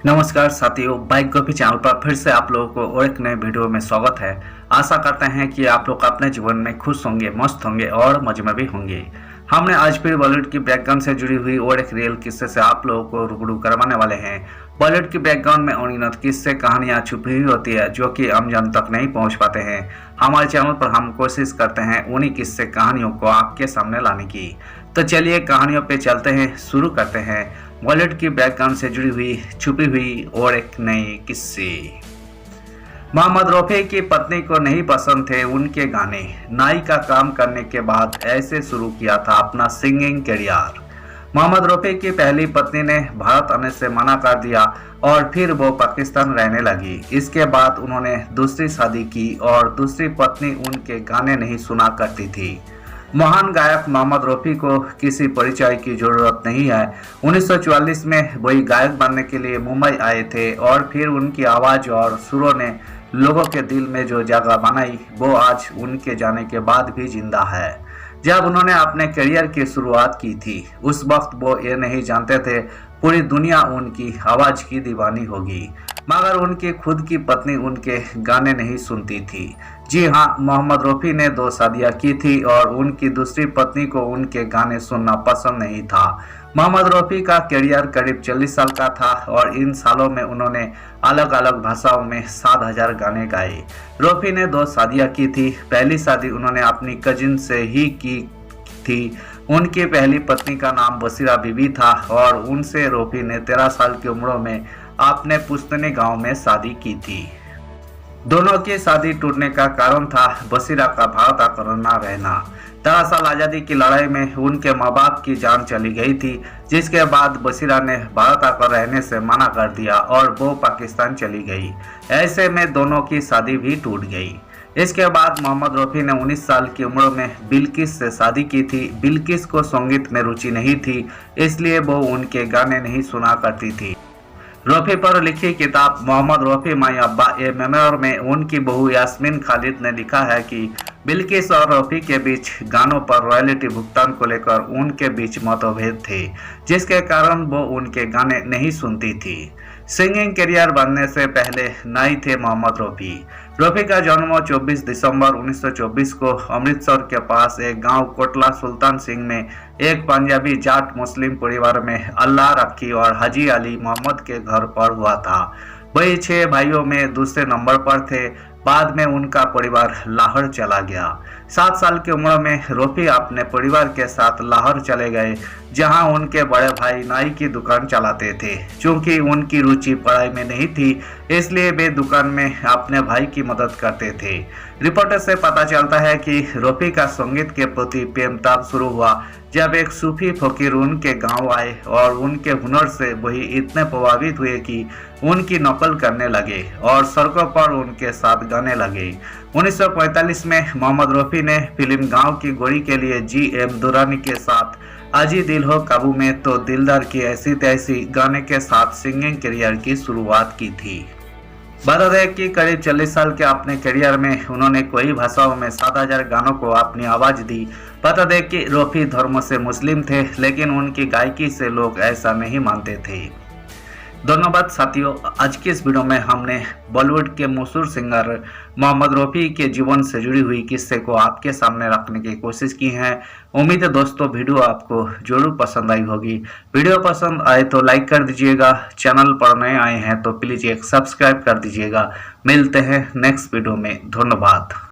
नमस्कार साथियों, bike coffee channel पर फिर से आप लोगों को और एक नए वीडियो में स्वागत है। आशा करते हैं कि आप लोग अपने जीवन में खुश होंगे, मस्त होंगे और मजे में भी होंगे। हमने आज फिर बॉलीवुड की बैकग्राउंड से जुड़ी हुई और एक रियल किस्से से आप लोगों को रूबरू करवाने वाले हैं। बॉलीवुड की बैकग्राउंड में अनगिनत किस्से कहानियां छुपी हुई होती है जो कि आम जन तक नहीं पहुंच पाते हैं। हमारे चैनल पर हम कोशिश करते हैं उन्हीं किस्से कहानियों को आपके सामने लाने की। तो चलिए कहानियों पे चलते हैं, शुरू करते हैं बॉलीवुड की बैकग्राउंड से जुड़ी हुई छुपी हुई और एक नई किस्से। मोहम्मद रफी की पत्नी को नहीं पसंद थे उनके गाने। नाई का काम करने के बाद ऐसे शुरू किया था अपना सिंगिंग करियर। मोहम्मद रफी की पहली पत्नी ने भारत आने से मना कर दिया और फिर वो पाकिस्तान रहने लगी। इसके बाद उन्होंने दूसरी शादी की और दूसरी पत्नी उनके गाने नहीं सुना करती थी। महान गायक मोहम्मद रफी को किसी परिचय की जरूरत नहीं है। 1944 में वही गायक बनने के लिए मुंबई आए थे और फिर उनकी आवाज और सुरों ने लोगों के दिल में जो जगह बनाई वो आज उनके जाने के बाद भी जिंदा है। जब उन्होंने अपने करियर की शुरुआत की थी उस वक्त वो ये नहीं जानते थे पूरी दुनिया उनकी आवाज की दीवानी होगी, मगर उनकी खुद की पत्नी उनके गाने नहीं सुनती थी। जी हाँ, मोहम्मद रफी ने 2 शादियां की थी और उनकी दूसरी पत्नी को उनके गाने सुनना पसंद नहीं था। मोहम्मद रफी का करियर करीब 40 साल का था और इन सालों में उन्होंने अलग अलग भाषाओं में 7,000 गाने गाए। रफी ने 2 शादियां की थी। पहली शादी उन्होंने अपनी कजिन से ही की थी। उनकी पहली पत्नी का नाम बसीरा बीबी था और उनसे रफी ने 13 साल की उम्र में अपने पुश्तैनी गांव में शादी की थी। दोनों की शादी टूटने का कारण था बसीरा का भारत आकर न रहना। दरअसल आज़ादी की लड़ाई में उनके माँ बाप की जान चली गई थी, जिसके बाद बसीरा ने भारत आकर रहने से मना कर दिया और वो पाकिस्तान चली गई। ऐसे में दोनों की शादी भी टूट गई। इसके बाद मोहम्मद रफी ने 19 साल की उम्र में बिल्किस से शादी की थी। बिल्किस को संगीत में रुचि नहीं थी, इसलिए वो उनके गाने नहीं सुना करती थी। रफी पर लिखी किताब मोहम्मद रफी माई अब्बा ए मेमोर में उनकी बहू यास्मीन खालिद ने लिखा है कि बिल्किस और रफी के बीच गानों पर रॉयल्टी भुगतान को लेकर उनके बीच मतभेद थे, जिसके कारण वो उनके गाने नहीं सुनती थी। सिंगिंग करियर बनने से पहले नाई थे मोहम्मद रफी। रफी का जन्म 24 दिसंबर 1924 को अमृतसर के पास एक गांव कोटला सुल्तान सिंह में एक पंजाबी जाट मुस्लिम परिवार में अल्लाह रखी और हाजी अली मोहम्मद के घर पर हुआ था। वही 6 भाइयों में दूसरे नंबर पर थे। बाद में उनका परिवार लाहौर चला गया। 7 साल की उम्र में रफी अपने परिवार के साथ लाहौर चले गए, जहां उनके बड़े भाई नाई की दुकान चलाते थे। चूंकि उनकी रुचि पढ़ाई में नहीं थी, इसलिए वे दुकान में अपने भाई की मदद करते थे। रिपोर्ट से पता चलता है कि रफी का संगीत के प्रति प्रेम तब शुरू हुआ जब एक सूफी फकीर उनके गांव आए और उनके हुनर से वही इतने प्रभावित हुए कि उनकी नकल करने लगे और सड़कों पर उनके साथ गाने लगे। 1945 में मोहम्मद रफी ने फिल्म गांव की गोरी के लिए GM दुरानी के साथ आजी दिल हो काबू में तो दिलदार की ऐसी तैसी गाने के साथ सिंगिंग करियर की शुरुआत की थी। बता दें कि करीब 40 साल के अपने करियर में उन्होंने कई भाषाओं में 7,000 गानों को अपनी आवाज दी। बता दें कि रफी धर्म से मुस्लिम थे, लेकिन उनकी गायकी से लोग ऐसा नहीं मानते थे। धन्यवाद साथियों, आज की इस वीडियो में हमने बॉलीवुड के मशहूर सिंगर मोहम्मद रफी के जीवन से जुड़ी हुई किस्से को आपके सामने रखने की कोशिश की है। उम्मीद है दोस्तों वीडियो आपको जरूर पसंद आई होगी। वीडियो पसंद आए तो लाइक कर दीजिएगा। चैनल पर नए आए हैं तो प्लीज एक सब्सक्राइब कर दीजिएगा। मिलते हैं नेक्स्ट वीडियो में। धन्यवाद।